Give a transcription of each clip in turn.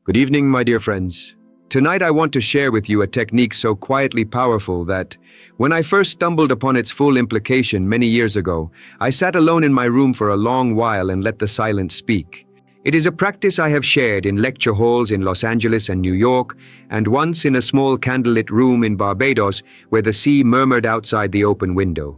Good evening, my dear friends. Tonight I want to share with you a technique so quietly powerful that, when I first stumbled upon its full implication many years ago, I sat alone in my room for a long while and let the silence speak. It is a practice I have shared in lecture halls in Los Angeles and New York, and once in a small candlelit room in Barbados where the sea murmured outside the open window.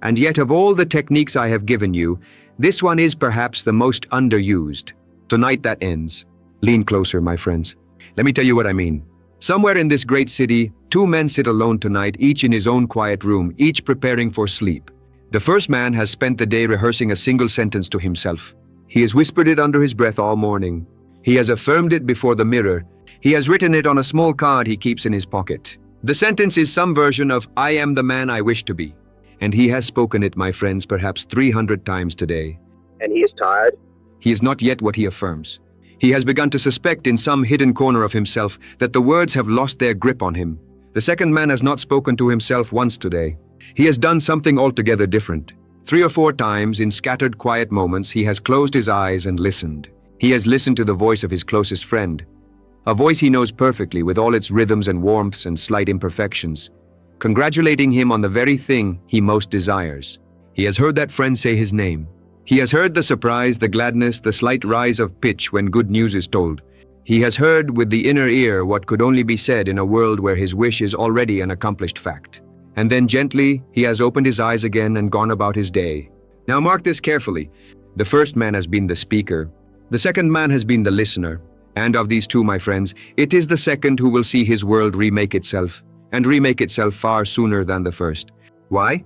And yet, of all the techniques I have given you, this one is perhaps the most underused. Tonight that ends. Lean closer, my friends. Let me tell you what I mean. Somewhere in this great city, two men sit alone tonight, each in his own quiet room, each preparing for sleep. The first man has spent the day rehearsing a single sentence to himself. He has whispered it under his breath all morning. He has affirmed it before the mirror. He has written it on a small card he keeps in his pocket. The sentence is some version of, "I am the man I wish to be." And he has spoken it, my friends, perhaps 300 times today. And he is tired. He is not yet what he affirms. He has begun to suspect in some hidden corner of himself that the words have lost their grip on him. The second man has not spoken to himself once today. He has done something altogether different. 3 or 4 times in scattered quiet moments he has closed his eyes and listened. He has listened to the voice of his closest friend. A voice he knows perfectly with all its rhythms and warmths and slight imperfections, congratulating him on the very thing he most desires. He has heard that friend say his name. He has heard the surprise, the gladness, the slight rise of pitch when good news is told. He has heard with the inner ear what could only be said in a world where his wish is already an accomplished fact. And then gently, he has opened his eyes again and gone about his day. Now mark this carefully. The first man has been the speaker. The second man has been the listener. And of these two, my friends, it is the second who will see his world remake itself, and remake itself far sooner than the first. Why?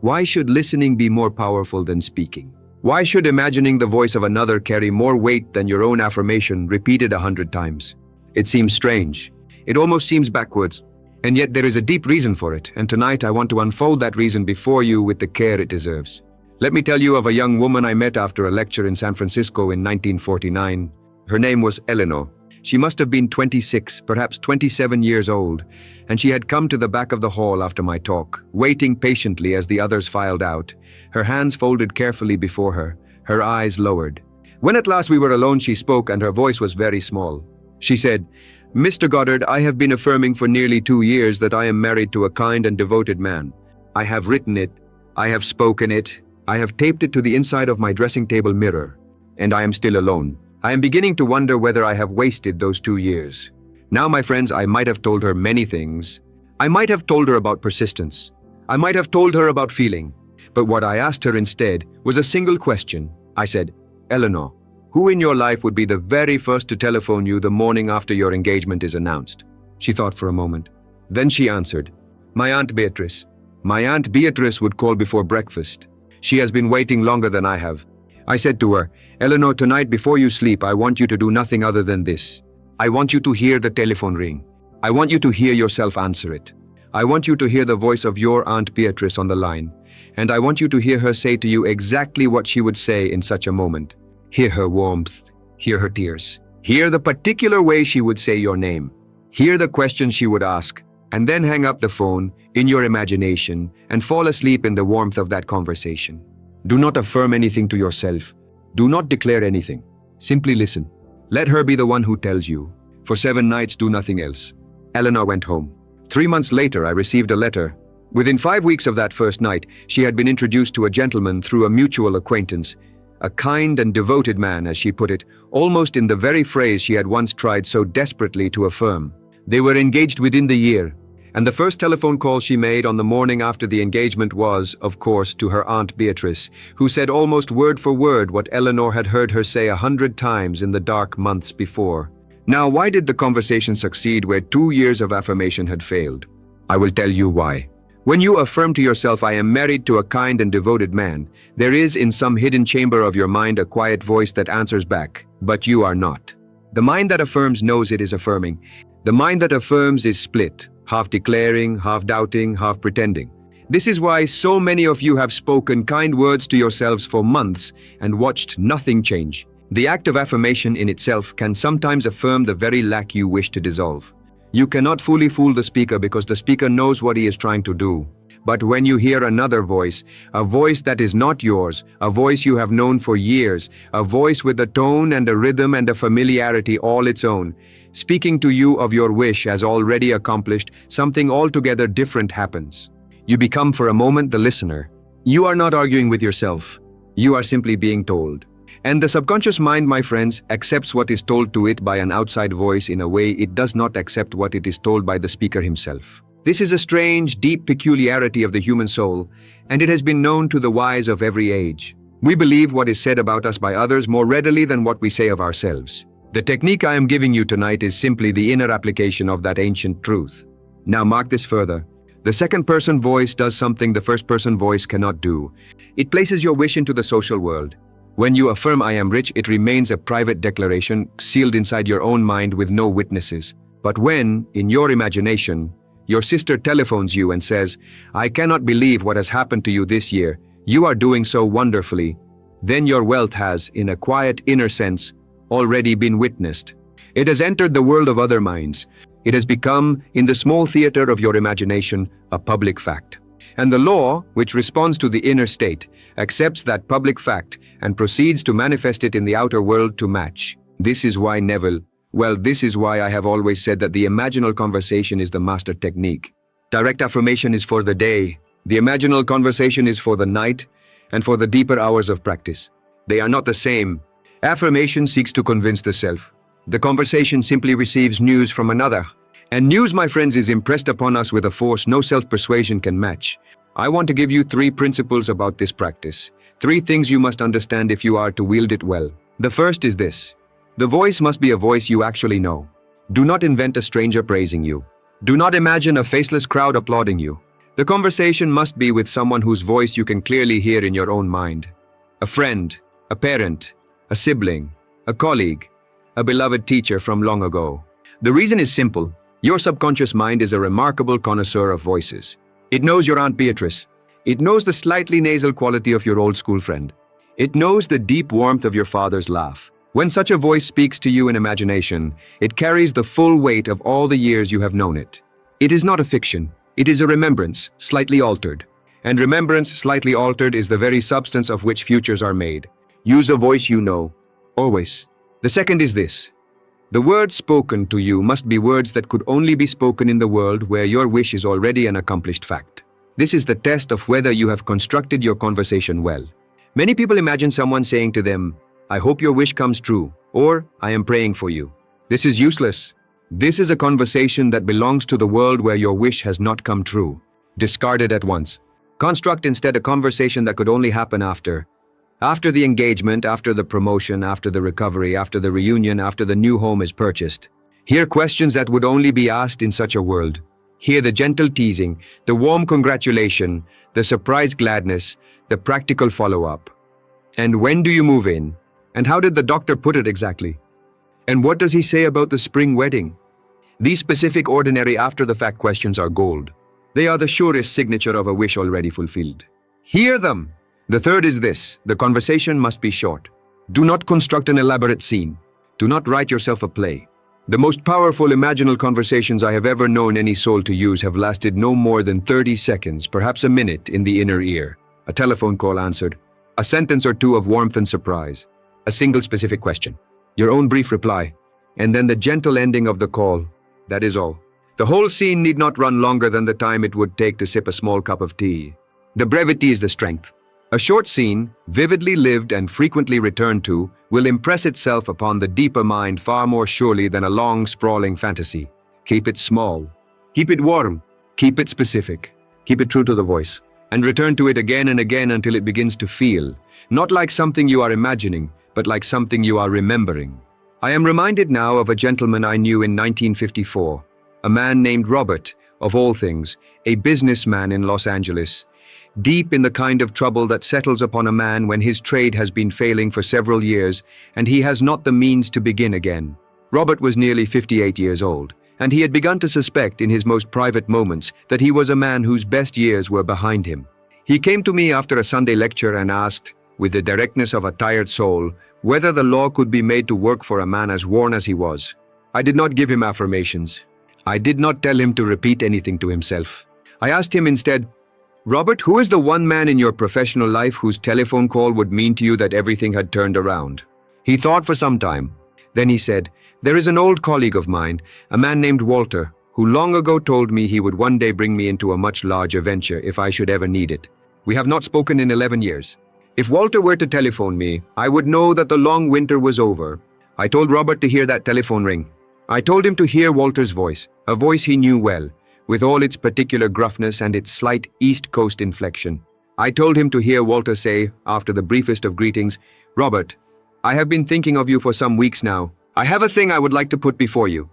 Why should listening be more powerful than speaking? Why should imagining the voice of another carry more weight than your own affirmation repeated 100 times? It seems strange. It almost seems backwards. And yet there is a deep reason for it, and tonight I want to unfold that reason before you with the care it deserves. Let me tell you of a young woman I met after a lecture in San Francisco in 1949. Her name was Eleanor. She must have been 26, perhaps 27 years old, and she had come to the back of the hall after my talk, waiting patiently as the others filed out, her hands folded carefully before her, her eyes lowered. When at last we were alone, she spoke, and her voice was very small. She said, "Mr. Goddard, I have been affirming for nearly 2 years that I am married to a kind and devoted man. I have written it, I have spoken it, I have taped it to the inside of my dressing table mirror, and I am still alone. I am beginning to wonder whether I have wasted those 2 years. Now, my friends, I might have told her many things. I might have told her about persistence. I might have told her about feeling. But what I asked her instead was a single question. I said, 'Eleanor, who in your life would be the very first to telephone you the morning after your engagement is announced?' She thought for a moment. Then she answered, 'My Aunt Beatrice. My Aunt Beatrice would call before breakfast. She has been waiting longer than I have.' I said to her, 'Eleanor, tonight before you sleep, I want you to do nothing other than this. I want you to hear the telephone ring. I want you to hear yourself answer it. I want you to hear the voice of your Aunt Beatrice on the line. And I want you to hear her say to you exactly what she would say in such a moment. Hear her warmth. Hear her tears. Hear the particular way she would say your name. Hear the questions she would ask. And then hang up the phone in your imagination and fall asleep in the warmth of that conversation. Do not affirm anything to yourself. Do not declare anything. Simply listen. Let her be the one who tells you. For 7 nights, do nothing else.' Eleanor went home. 3 months later, I received a letter. Within 5 weeks of that first night, she had been introduced to a gentleman through a mutual acquaintance. A kind and devoted man, as she put it, almost in the very phrase she had once tried so desperately to affirm. They were engaged within the year. And the first telephone call she made on the morning after the engagement was, of course, to her Aunt Beatrice, who said almost word for word what Eleanor had heard her say 100 times in the dark months before. Now, why did the conversation succeed where 2 years of affirmation had failed? I will tell you why. When you affirm to yourself, "I am married to a kind and devoted man," there is in some hidden chamber of your mind a quiet voice that answers back, "But you are not." The mind that affirms knows it is affirming. The mind that affirms is split. Half declaring, half doubting, half pretending. This is why so many of you have spoken kind words to yourselves for months and watched nothing change. The act of affirmation in itself can sometimes affirm the very lack you wish to dissolve. You cannot fully fool the speaker because the speaker knows what he is trying to do. But when you hear another voice, a voice that is not yours, a voice you have known for years, a voice with a tone and a rhythm and a familiarity all its own, speaking to you of your wish as already accomplished, something altogether different happens. You become for a moment the listener. You are not arguing with yourself. You are simply being told. And the subconscious mind, my friends, accepts what is told to it by an outside voice in a way it does not accept what it is told by the speaker himself. This is a strange, deep peculiarity of the human soul, and it has been known to the wise of every age. We believe what is said about us by others more readily than what we say of ourselves. The technique I am giving you tonight is simply the inner application of that ancient truth. Now mark this further. The second-person voice does something the first-person voice cannot do. It places your wish into the social world. When you affirm I am rich, it remains a private declaration sealed inside your own mind with no witnesses. But when, in your imagination, your sister telephones you and says, I cannot believe what has happened to you this year, you are doing so wonderfully, then your wealth has, in a quiet inner sense, already been witnessed. It has entered the world of other minds. It has become, in the small theater of your imagination, a public fact. And the law, which responds to the inner state, accepts that public fact and proceeds to manifest it in the outer world to match. This is why this is why I have always said that the imaginal conversation is the master technique. Direct affirmation is for the day, the imaginal conversation is for the night, and for the deeper hours of practice. They are not the same. Affirmation seeks to convince the self. The conversation simply receives news from another. And news, my friends, is impressed upon us with a force no self-persuasion can match. I want to give you 3 principles about this practice. 3 things you must understand if you are to wield it well. The first is this. The voice must be a voice you actually know. Do not invent a stranger praising you. Do not imagine a faceless crowd applauding you. The conversation must be with someone whose voice you can clearly hear in your own mind. A friend, a parent, a sibling, a colleague, a beloved teacher from long ago. The reason is simple. Your subconscious mind is a remarkable connoisseur of voices. It knows your Aunt Beatrice. It knows the slightly nasal quality of your old school friend. It knows the deep warmth of your father's laugh. When such a voice speaks to you in imagination, it carries the full weight of all the years you have known it. It is not a fiction. It is a remembrance, slightly altered. And remembrance, slightly altered, is the very substance of which futures are made. Use a voice you know, always. The second is this. The words spoken to you must be words that could only be spoken in the world where your wish is already an accomplished fact. This is the test of whether you have constructed your conversation well. Many people imagine someone saying to them, I hope your wish comes true, or I am praying for you. This is useless. This is a conversation that belongs to the world where your wish has not come true. Discard it at once. Construct instead a conversation that could only happen after the engagement, after the promotion, after the recovery, after the reunion, after the new home is purchased. Hear questions that would only be asked in such a world. Hear the gentle teasing, the warm congratulation, the surprised gladness, the practical follow-up. And when do you move in? And how did the doctor put it exactly? And what does he say about the spring wedding? These specific, ordinary, after-the-fact questions are gold. They are the surest signature of a wish already fulfilled. Hear them! The third is this. The conversation must be short. Do not construct an elaborate scene. Do not write yourself a play. The most powerful imaginal conversations I have ever known any soul to use have lasted no more than 30 seconds, perhaps a minute, in the inner ear. A telephone call answered. A sentence or two of warmth and surprise. A single specific question. Your own brief reply. And then the gentle ending of the call. That is all. The whole scene need not run longer than the time it would take to sip a small cup of tea. The brevity is the strength. A short scene, vividly lived and frequently returned to, will impress itself upon the deeper mind far more surely than a long, sprawling fantasy. Keep it small. Keep it warm. Keep it specific. Keep it true to the voice. And return to it again and again until it begins to feel, not like something you are imagining, but like something you are remembering. I am reminded now of a gentleman I knew in 1954, a man named Robert, of all things, a businessman in Los Angeles, deep in the kind of trouble that settles upon a man when his trade has been failing for several years and he has not the means to begin again. Robert was nearly 58 years old, and he had begun to suspect in his most private moments that he was a man whose best years were behind him. He came to me after a Sunday lecture and asked, with the directness of a tired soul, whether the law could be made to work for a man as worn as he was. I did not give him affirmations. I did not tell him to repeat anything to himself. I asked him instead, Robert, who is the one man in your professional life whose telephone call would mean to you that everything had turned around? He thought for some time. Then he said, "There is an old colleague of mine, a man named Walter, who long ago told me he would one day bring me into a much larger venture if I should ever need it. We have not spoken in 11 years. If Walter were to telephone me, I would know that the long winter was over." I told Robert to hear that telephone ring. I told him to hear Walter's voice, a voice he knew well, with all its particular gruffness and its slight East Coast inflection. I told him to hear Walter say, after the briefest of greetings, "Robert, I have been thinking of you for some weeks now. I have a thing I would like to put before you.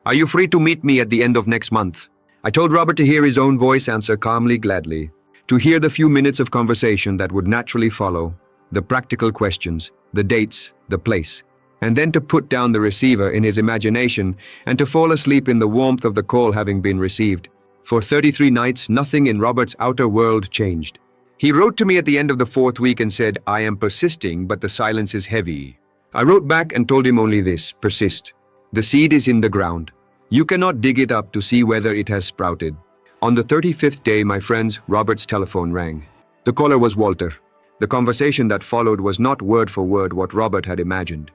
Are you free to meet me at the end of next month?" I told Robert to hear his own voice answer calmly, gladly, to hear the few minutes of conversation that would naturally follow, the practical questions, the dates, the place, and then to put down the receiver in his imagination and to fall asleep in the warmth of the call having been received. For 33 nights, nothing in Robert's outer world changed. He wrote to me at the end of the 4th week and said, "I am persisting, but the silence is heavy." I wrote back and told him only this: persist. The seed is in the ground. You cannot dig it up to see whether it has sprouted. On the 35th day, my friends, Robert's telephone rang. The caller was Walter. The conversation that followed was not word for word what Robert had imagined.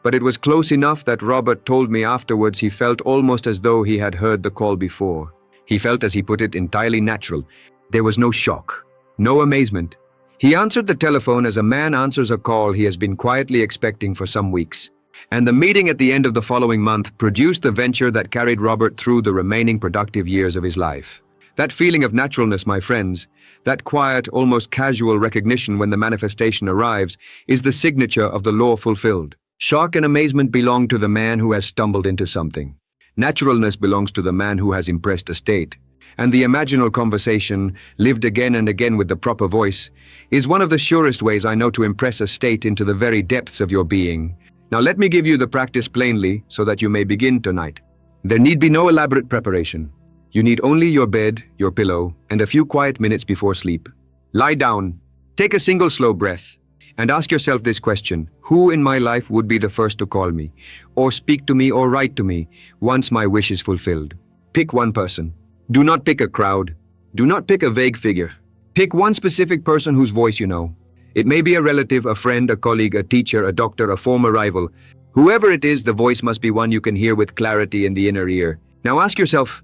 But it was close enough that Robert told me afterwards he felt almost as though he had heard the call before. He felt, as he put it, entirely natural. There was no shock, no amazement. He answered the telephone as a man answers a call he has been quietly expecting for some weeks. And the meeting at the end of the following month produced the venture that carried Robert through the remaining productive years of his life. That feeling of naturalness, my friends, that quiet, almost casual recognition when the manifestation arrives, is the signature of the law fulfilled. Shock and amazement belong to the man who has stumbled into something. Naturalness belongs to the man who has impressed a state. And the imaginal conversation, lived again and again with the proper voice, is one of the surest ways I know to impress a state into the very depths of your being. Now let me give you the practice plainly so that you may begin tonight. There need be no elaborate preparation. You need only your bed, your pillow, and a few quiet minutes before sleep. Lie down, take a single slow breath, and ask yourself this question: who in my life would be the first to call me, or speak to me, or write to me, once my wish is fulfilled? Pick one person. Do not pick a crowd. Do not pick a vague figure. Pick one specific person whose voice you know. It may be a relative, a friend, a colleague, a teacher, a doctor, a former rival. Whoever it is, the voice must be one you can hear with clarity in the inner ear. Now ask yourself,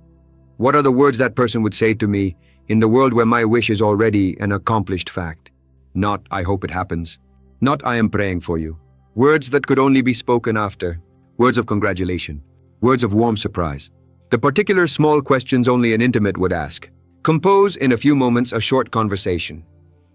what are the words that person would say to me in the world where my wish is already an accomplished fact? Not, "I hope it happens." Not, "I am praying for you." Words that could only be spoken after. Words of congratulation. Words of warm surprise. The particular small questions only an intimate would ask. Compose in a few moments a short conversation.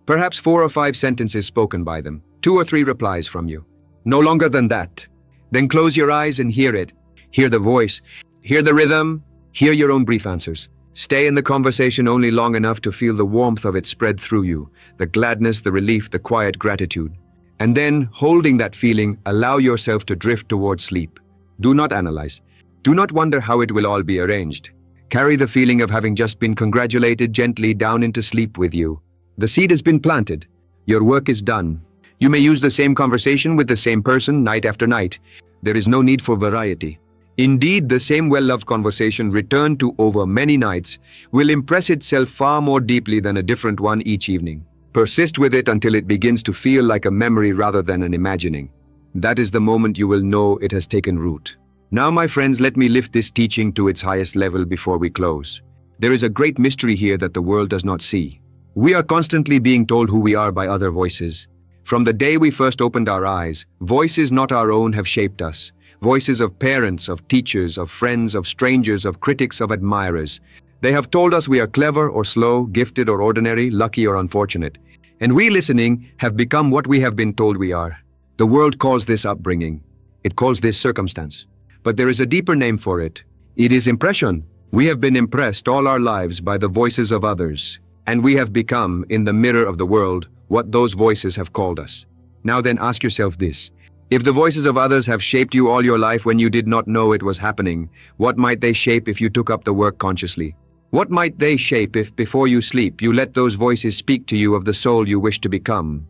Perhaps 4 or 5 sentences spoken by them. 2 or 3 replies from you. No longer than that. Then close your eyes and hear it. Hear the voice. Hear the rhythm. Hear your own brief answers. Stay in the conversation only long enough to feel the warmth of it spread through you, the gladness, the relief, the quiet gratitude. And then, holding that feeling, allow yourself to drift towards sleep. Do not analyze. Do not wonder how it will all be arranged. Carry the feeling of having just been congratulated gently down into sleep with you. The seed has been planted. Your work is done. You may use the same conversation with the same person night after night. There is no need for variety. Indeed, the same well-loved conversation returned to over many nights will impress itself far more deeply than a different one each evening. Persist with it until it begins to feel like a memory rather than an imagining. That is the moment you will know it has taken root. Now, my friends, let me lift this teaching to its highest level before we close. There is a great mystery here that the world does not see. We are constantly being told who we are by other voices. From the day we first opened our eyes, voices not our own have shaped us. Voices of parents, of teachers, of friends, of strangers, of critics, of admirers. They have told us we are clever or slow, gifted or ordinary, lucky or unfortunate. And we, listening, have become what we have been told we are. The world calls this upbringing. It calls this circumstance. But there is a deeper name for it. It is impression. We have been impressed all our lives by the voices of others, and we have become, in the mirror of the world, what those voices have called us. Now then, ask yourself this. If the voices of others have shaped you all your life when you did not know it was happening, what might they shape if you took up the work consciously? What might they shape if, before you sleep, you let those voices speak to you of the soul you wish to become?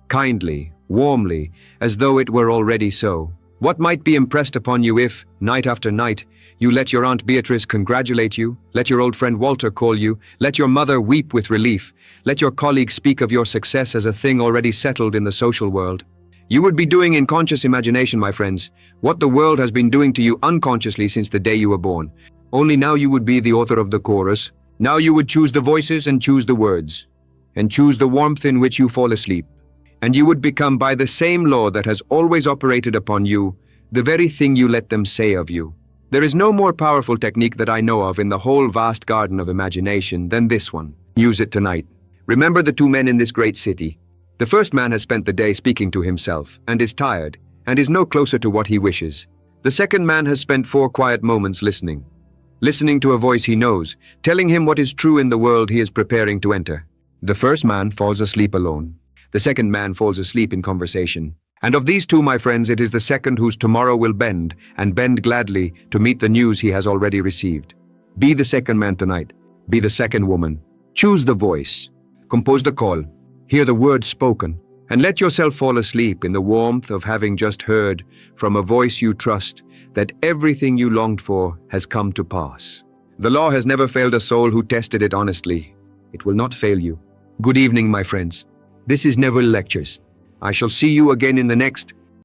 Kindly, warmly, as though it were already so. What might be impressed upon you if, night after night, You let your Aunt Beatrice congratulate you. Let your old friend Walter call you. Let your mother weep with relief. Let your colleagues speak of your success as a thing already settled in the social world. You would be doing in conscious imagination, my friends, what the world has been doing to you unconsciously since the day you were born. Only now you would be the author of the chorus. Now you would choose the voices and choose the words, and choose the warmth in which you fall asleep. And you would become, by the same law that has always operated upon you, the very thing you let them say of you. There is no more powerful technique that I know of in the whole vast garden of imagination than this one. Use it tonight. Remember the two men in this great city. The first man has spent the day speaking to himself, and is tired, and is no closer to what he wishes. The second man has spent 4 quiet moments listening to a voice he knows, telling him what is true in the world he is preparing to enter. The first man falls asleep alone. The second man falls asleep in conversation. And of these two, my friends, it is the second whose tomorrow will bend, and bend gladly, to meet the news he has already received. Be the second man tonight. Be the second woman. Choose the voice. Compose the call. Hear the words spoken, and let yourself fall asleep in the warmth of having just heard from a voice you trust that everything you longed for has come to pass. The law has never failed a soul who tested it honestly. It will not fail you. Good evening, my friends. This is Neville Lectures. I shall see you again in the next